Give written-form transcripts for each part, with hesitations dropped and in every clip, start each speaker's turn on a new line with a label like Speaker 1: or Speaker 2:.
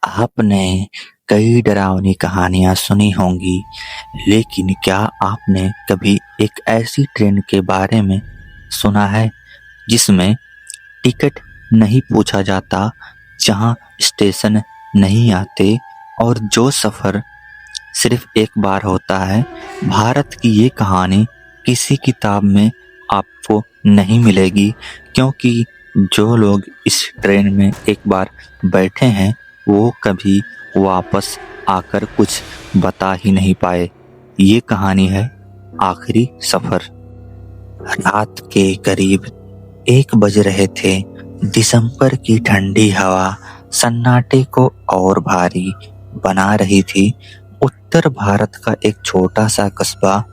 Speaker 1: आपने कई डरावनी कहानियां सुनी होंगी, लेकिन क्या आपने कभी एक ऐसी ट्रेन के बारे में सुना है जिसमें टिकट नहीं पूछा जाता, जहां स्टेशन नहीं आते और जो सफ़र सिर्फ एक बार होता है? भारत की ये कहानी किसी किताब में आपको नहीं मिलेगी, क्योंकि जो लोग इस ट्रेन में एक बार बैठे हैं वो कभी वापस आकर कुछ बता ही नहीं पाए। ये कहानी है आखिरी सफर। रात के करीब 1 बज रहे थे। दिसंबर की ठंडी हवा सन्नाटे को और भारी बना रही थी। उत्तर भारत का एक छोटा सा कस्बा,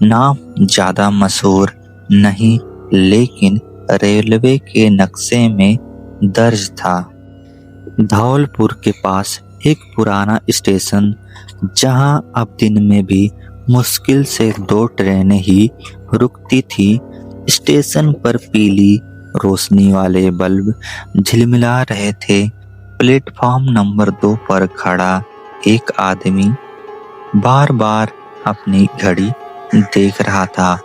Speaker 1: नाम ज्यादा मशहूर नहीं, लेकिन रेलवे के नक्शे में दर्ज था। धौलपुर के पास एक पुराना स्टेशन, जहां अब दिन में भी मुश्किल से 2 ट्रेनें ही रुकती थी। स्टेशन पर पीली रोशनी वाले बल्ब झिलमिला रहे थे। प्लेटफॉर्म नंबर 2 पर खड़ा एक आदमी बार बार अपनी घड़ी देख रहा था।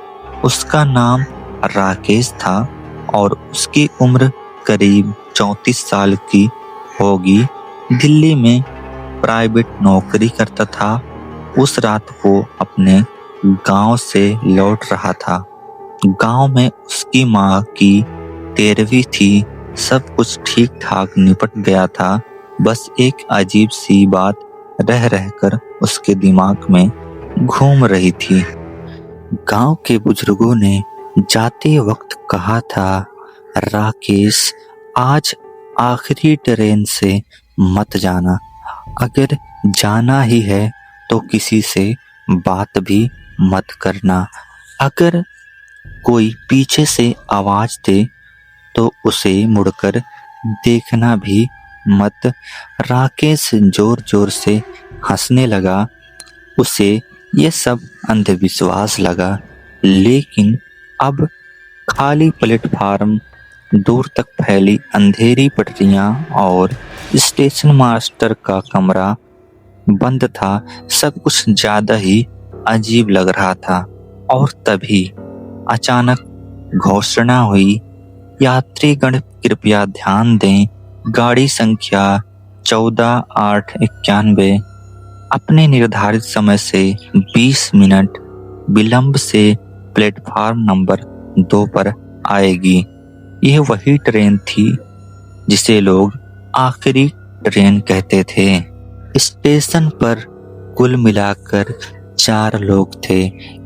Speaker 1: उसका नाम राकेश था और उसकी उम्र करीब 34 साल की होगी। दिल्ली में प्राइवेट नौकरी करता था। उस रात वो अपने गांव से लौट रहा था। गांव में उसकी माँ की 13वीं थी। सब कुछ ठीक ठाक निपट गया था। बस एक अजीब सी बात रह रहकर उसके दिमाग में घूम रही थी। गांव के बुजुर्गों ने जाते वक्त कहा था, राकेश, आज आखिरी ट्रेन से मत जाना। अगर जाना ही है तो किसी से बात भी मत करना। अगर कोई पीछे से आवाज दे तो उसे मुड़कर देखना भी मत। राकेश जोर जोर से हंसने लगा। उसे ये सब अंधविश्वास लगा, लेकिन अब खाली प्लेटफार्म, दूर तक फैली अंधेरी पटरियां और स्टेशन मास्टर का कमरा बंद था। सब कुछ ज्यादा ही अजीब लग रहा था। और तभी अचानक घोषणा हुई, यात्रीगण कृपया ध्यान दें, गाड़ी संख्या 14891 अपने निर्धारित समय से 20 मिनट विलंब से प्लेटफार्म नंबर 2 पर आएगी। यह वही ट्रेन थी जिसे लोग आखिरी ट्रेन कहते थे। स्टेशन पर कुल मिलाकर 4 लोग थे।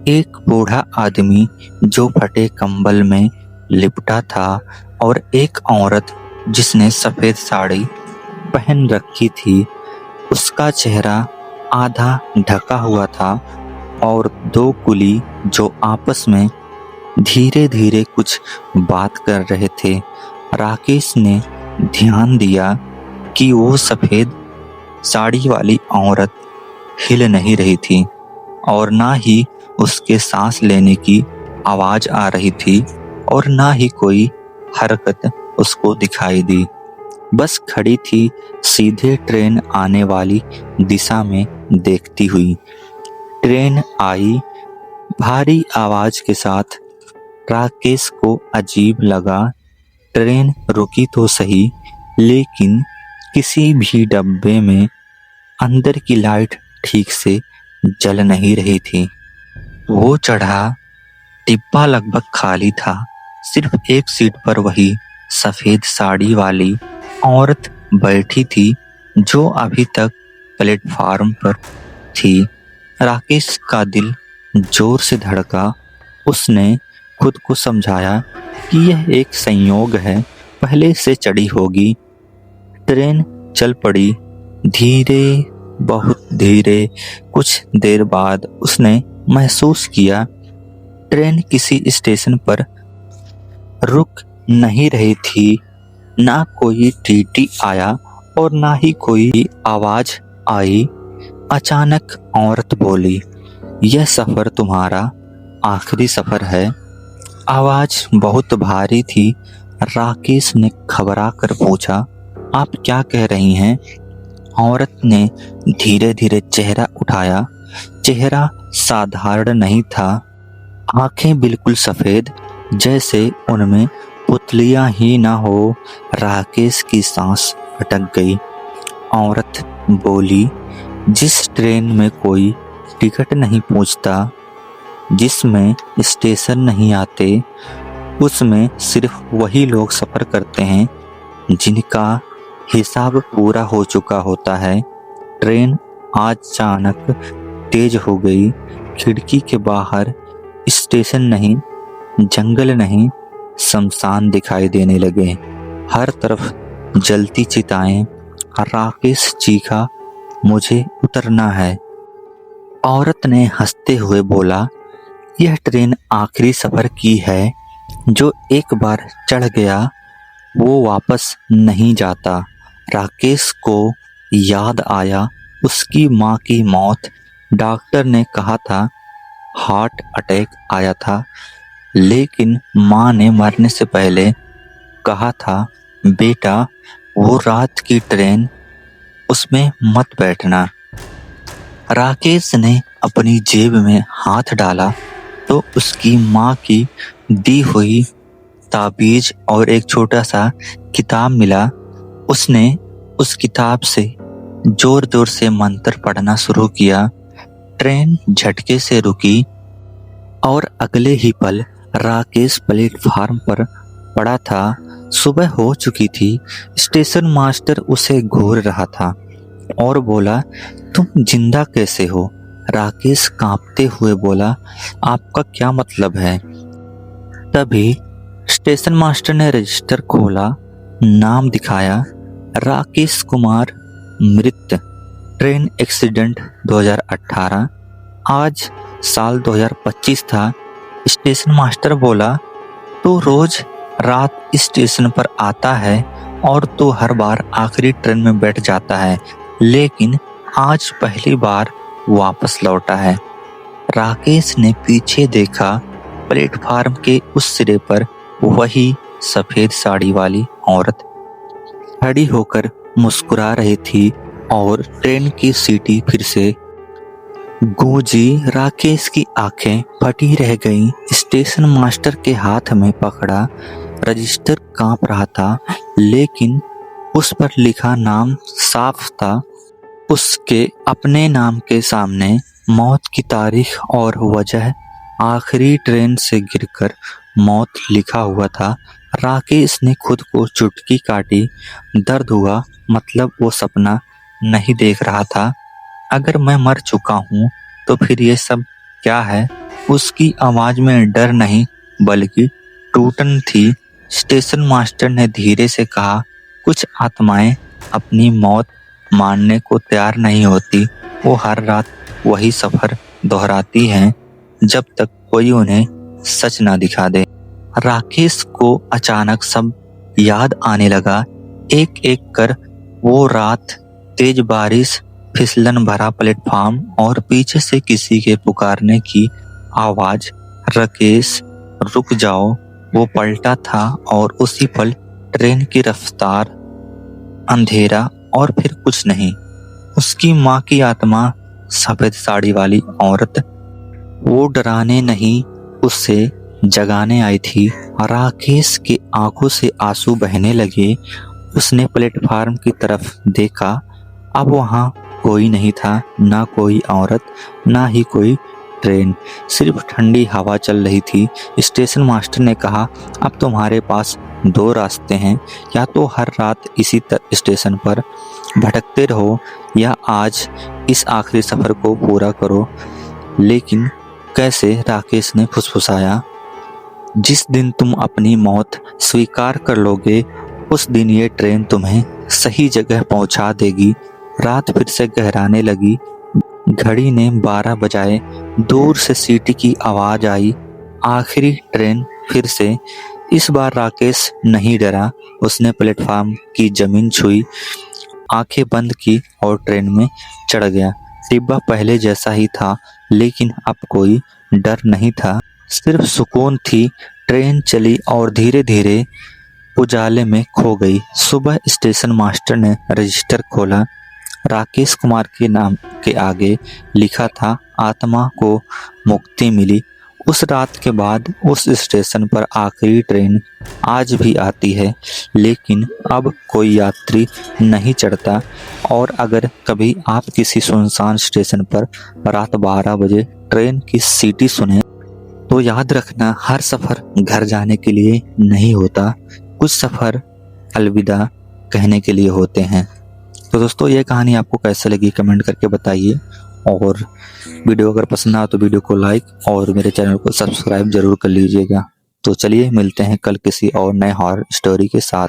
Speaker 1: एक बूढ़ा आदमी जो फटे कंबल में लिपटा था और एक औरत जिसने सफेद साड़ी पहन रखी थी। उसका चेहरा आधा ढका हुआ था और 2 कुली जो आपस में धीरे धीरे कुछ बात कर रहे थे। राकेश ने ध्यान दिया कि वो सफेद साड़ी वाली औरत हिल नहीं रही थी और ना ही उसके सांस लेने की आवाज आ रही थी और ना ही कोई हरकत उसको दिखाई दी। बस खड़ी थी, सीधे ट्रेन आने वाली दिशा में देखती हुई। ट्रेन आई भारी आवाज के साथ। राकेश को अजीब लगा। ट्रेन रुकी तो सही, लेकिन किसी भी डब्बे में अंदर की लाइट ठीक से जल नहीं रही थी। वो चढ़ा। डिब्बा लगभग खाली था। सिर्फ एक सीट पर वही सफेद साड़ी वाली औरत बैठी थी जो अभी तक प्लेटफार्म पर थी। राकेश का दिल जोर से धड़का। उसने खुद को समझाया कि यह एक संयोग है, पहले से चढ़ी होगी। ट्रेन चल पड़ी, धीरे, बहुत धीरे। कुछ देर बाद उसने महसूस किया ट्रेन किसी स्टेशन पर रुक नहीं रही थी। ना कोई टीटी आया और ना ही कोई आवाज आई। अचानक औरत बोली, यह सफर तुम्हारा आखिरी सफर है। आवाज बहुत भारी थी। राकेश ने घबरा कर पूछा, आप क्या कह रही हैं? औरत ने धीरे धीरे चेहरा उठाया। चेहरा साधारण नहीं था, आंखें बिल्कुल सफेद, जैसे उनमें पुतलियां ही ना हो। राकेश की सांस अटक गई। औरत बोली, जिस ट्रेन में कोई टिकट नहीं पूछता, जिसमें स्टेशन नहीं आते, उसमें सिर्फ वही लोग सफर करते हैं जिनका हिसाब पूरा हो चुका होता है। ट्रेन अचानक तेज हो गई। खिड़की के बाहर स्टेशन नहीं, जंगल नहीं, शमशान दिखाई देने लगे। हर तरफ जलती चिताएं। राकेश चीखा, मुझे उतरना है। औरत ने हंसते हुए बोला, यह ट्रेन आखिरी सफर की है। जो एक बार चढ़ गया वो वापस नहीं जाता। राकेश को याद आया उसकी माँ की मौत। डॉक्टर ने कहा था हार्ट अटैक आया था, लेकिन माँ ने मरने से पहले कहा था, बेटा वो रात की ट्रेन, उसमें मत बैठना। राकेश ने अपनी जेब में हाथ डाला तो उसकी माँ की दी हुई ताबीज और एक छोटा सा किताब मिला। उसने उस किताब से जोर जोर से मंत्र पढ़ना शुरू किया। ट्रेन झटके से रुकी और अगले ही पल राकेश प्लेटफार्म पर पड़ा था। सुबह हो चुकी थी। स्टेशन मास्टर उसे घूर रहा था और बोला, तुम जिंदा कैसे हो? राकेश कांपते हुए बोला, आपका क्या मतलब है? तभी स्टेशन मास्टर ने रजिस्टर खोला, नाम दिखाया, राकेश कुमार, मृत, ट्रेन एक्सीडेंट 2018। आज साल 2025 था। स्टेशन मास्टर बोला, तू रोज रात स्टेशन पर आता है और तू हर बार आखिरी ट्रेन में बैठ जाता है, लेकिन आज पहली बार वापस लौटा है। राकेश ने पीछे देखा। प्लेटफार्म के उस सिरे पर वही सफेद साड़ी वाली औरत खड़ी होकर मुस्कुरा रही थी और ट्रेन की सीटी फिर से गूंजी। राकेश की आंखें फटी रह गईं। स्टेशन मास्टर के हाथ में पकड़ा रजिस्टर कांप रहा था, लेकिन उस पर लिखा नाम साफ था। उसके अपने नाम के सामने मौत की तारीख और वजह, आखिरी ट्रेन से गिरकर मौत लिखा हुआ था। राकेश ने खुद को चुटकी काटी। दर्द हुआ, मतलब वो सपना नहीं देख रहा था। अगर मैं मर चुका हूँ तो फिर ये सब क्या है? उसकी आवाज में डर नहीं बल्कि टूटन थी। स्टेशन मास्टर ने धीरे से कहा, कुछ आत्माएं अपनी मौत मानने को तैयार नहीं होती। वो हर रात वही सफर दोहराती हैं जब तक कोई उन्हें सच ना दिखा दे। राकेश को अचानक सब याद आने लगा। एक एक कर वो रात, तेज बारिश, फिसलन भरा प्लेटफार्म और पीछे से किसी के पुकारने की आवाज। राकेश, रुक जाओ। वो पलटा था और उसी पल ट्रेन की रफ्तार, अंधेरा और फिर कुछ नहीं। उसकी माँ की आत्मा, सफेद साड़ी वाली औरत, वो डराने नहीं उसे जगाने आई थी। राकेश की आंखों से आंसू बहने लगे। उसने प्लेटफार्म की तरफ देखा। अब वहां कोई नहीं था, ना कोई औरत, ना ही कोई ट्रेन, सिर्फ ठंडी हवा चल रही थी। स्टेशन मास्टर ने कहा, अब तुम्हारे पास दो रास्ते हैं, या तो हर रात इसी स्टेशन पर भटकते रहो या आज इस आखिरी सफर को पूरा करो। लेकिन कैसे? राकेश ने फुसफुसाया। जिस दिन तुम अपनी मौत स्वीकार कर लोगे उस दिन ये ट्रेन तुम्हें सही जगह पहुंचा देगी। रात फिर से गहराने लगी। घड़ी ने 12 बजाए। दूर से सीटी की आवाज आई। आखिरी ट्रेन फिर से। इस बार राकेश नहीं डरा। उसने प्लेटफार्म की जमीन छुई, आंखें बंद की और ट्रेन में चढ़ गया। डिब्बा पहले जैसा ही था, लेकिन अब कोई डर नहीं था, सिर्फ सुकून थी। ट्रेन चली और धीरे धीरे उजाले में खो गई। सुबह स्टेशन मास्टर ने रजिस्टर खोला। राकेश कुमार के नाम के आगे लिखा था आत्मा को मुक्ति मिली। उस रात के बाद उस स्टेशन पर आखिरी ट्रेन आज भी आती है, लेकिन अब कोई यात्री नहीं चढ़ता। और अगर कभी आप किसी सुनसान स्टेशन पर रात 12 बजे ट्रेन की सीटी सुने तो याद रखना, हर सफ़र घर जाने के लिए नहीं होता, कुछ सफ़र अलविदा कहने के लिए होते हैं। तो दोस्तों, ये कहानी आपको कैसे लगी कमेंट करके बताइए, और वीडियो अगर पसंद आए तो वीडियो को लाइक और मेरे चैनल को सब्सक्राइब जरूर कर लीजिएगा। तो चलिए मिलते हैं कल किसी और नए हॉरर स्टोरी के साथ।